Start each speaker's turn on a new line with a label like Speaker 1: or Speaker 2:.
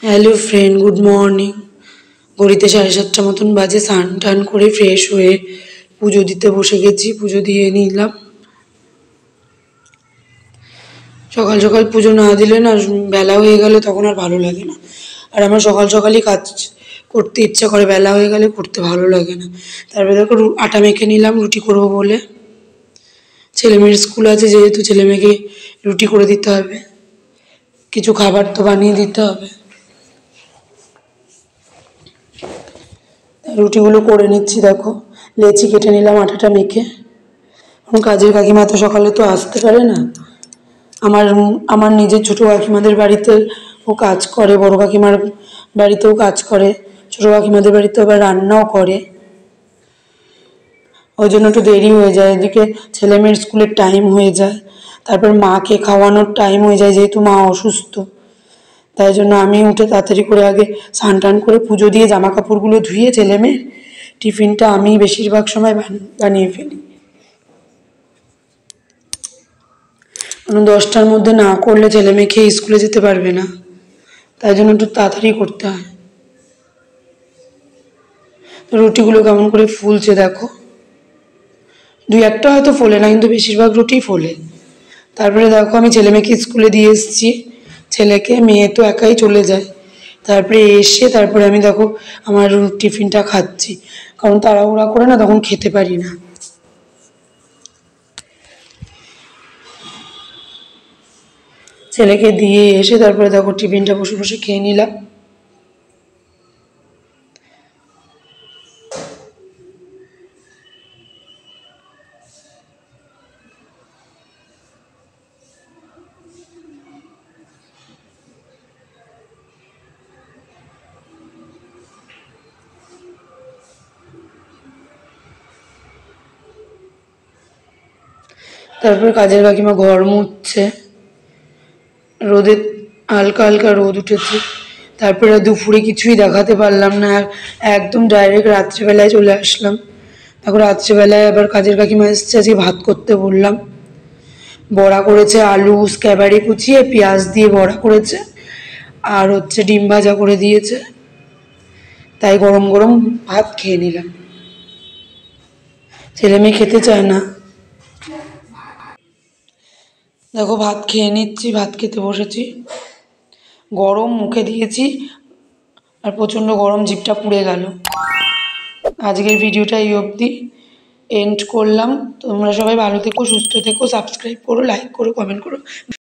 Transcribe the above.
Speaker 1: Hello friend, good morning. ঘড়িতে 7:30 মতন বাজে। স্নান টান করে ফ্রেশ হয়ে পুজো দিতে বসে গেছি। পুজো দিয়ে নিলাম। সকাল সকাল পুজো না দিলে না, বেলা হয়ে গেলে তখন আর ভালো লাগে না। আর আমার সকাল সকালই কাজ করতে ইচ্ছা করে, বেলা হয়ে গেলে করতে ভালো লাগে না। তারপরে দেখো আটা মেখে নিলাম রুটি করবো বলে। ছেলে মেয়ের স্কুল আছে, যেহেতু ছেলে মেয়েকে রুটি করে দিতে হবে, কিছু খাবার তো বানিয়ে দিতে হবে। রুটিগুলো করে নিচ্ছি। দেখো লেচি কেটে নিলাম আটাটা মেখে। এখন কাজের কাকিমা তো সকালে তো আসতে পারে না। আমার আমার নিজের ছোটো কাকিমাদের বাড়িতে ও কাজ করে, বড় কাকিমার বাড়িতেও কাজ করে, ছোটো কাকিমাদের বাড়িতে আবার রান্নাও করে। ওই জন্য একটু দেরি হয়ে যায়। এদিকে ছেলে মেয়ের স্কুলের টাইম হয়ে যায়, তারপর মাকে খাওয়ানোর টাইম হয়ে যায়, যেহেতু মা অসুস্থ। তাই জন্য আমি উঠে তাড়াতাড়ি করে আগে স্নান টান করে পুজো দিয়ে জামা কাপড়গুলো ধুয়ে ছেলে মেয়ের টিফিনটা আমি বেশিরভাগ সময় বানিয়ে ফেলি। কারণ 10টার মধ্যে না করলে ছেলে মেয়ে খেয়ে স্কুলে যেতে পারবে না, তাই জন্য একটু তাড়াতাড়ি করতে হয়। রুটিগুলো কেমন করে ফুলছে দেখো। দুই একটা হয়তো ফোলে না, কিন্তু বেশিরভাগ রুটিই ফোলে। তারপরে দেখো আমি ছেলে মেয়েকে স্কুলে দিয়ে এসেছি। ছেলেকে, মেয়ে তো একাই চলে যায়। তারপরে এসে তারপরে আমি দেখো আমার টিফিনটা খাচ্ছি, কারণ তাড়াহুড়া করে না তখন খেতে পারি না। ছেলেকে দিয়ে এসে তারপরে দেখো টিফিনটা বসে বসে খেয়ে নিলাম। তারপরে কাজের কাকিমা ঘর মুছছে। রোদে হালকা হালকা রোদ উঠেছে। তারপরে দুপুরে কিছুই দেখাতে পারলাম না, একদম ডাইরেক্ট রাত্রিবেলায় চলে আসলাম। তারপর রাত্রিবেলায় আবার কাজের কাকিমা এসছে, আজকে ভাত করতে বললাম। বড়া করেছে, আলু স্ক্যাবারি কুচিয়ে পেঁয়াজ দিয়ে বড়া করেছে, আর হচ্ছে ডিম ভাজা করে দিয়েছে। তাই গরম গরম ভাত খেয়ে নিলাম। ছেলে মেয়ে খেতে চায় না। দেখো ভাত খেয়ে নিচ্ছি, ভাত খেতে বসেছি। গরম মুখে দিয়েছি আর প্রচণ্ড গরম, জিভটা পুড়ে গেল। আজকের ভিডিওটা এই অবধি এন্ড করলাম। তোমরা সবাই ভালো থেকো, সুস্থ থেকো, সাবস্ক্রাইব করো, লাইক করো, কমেন্ট করো।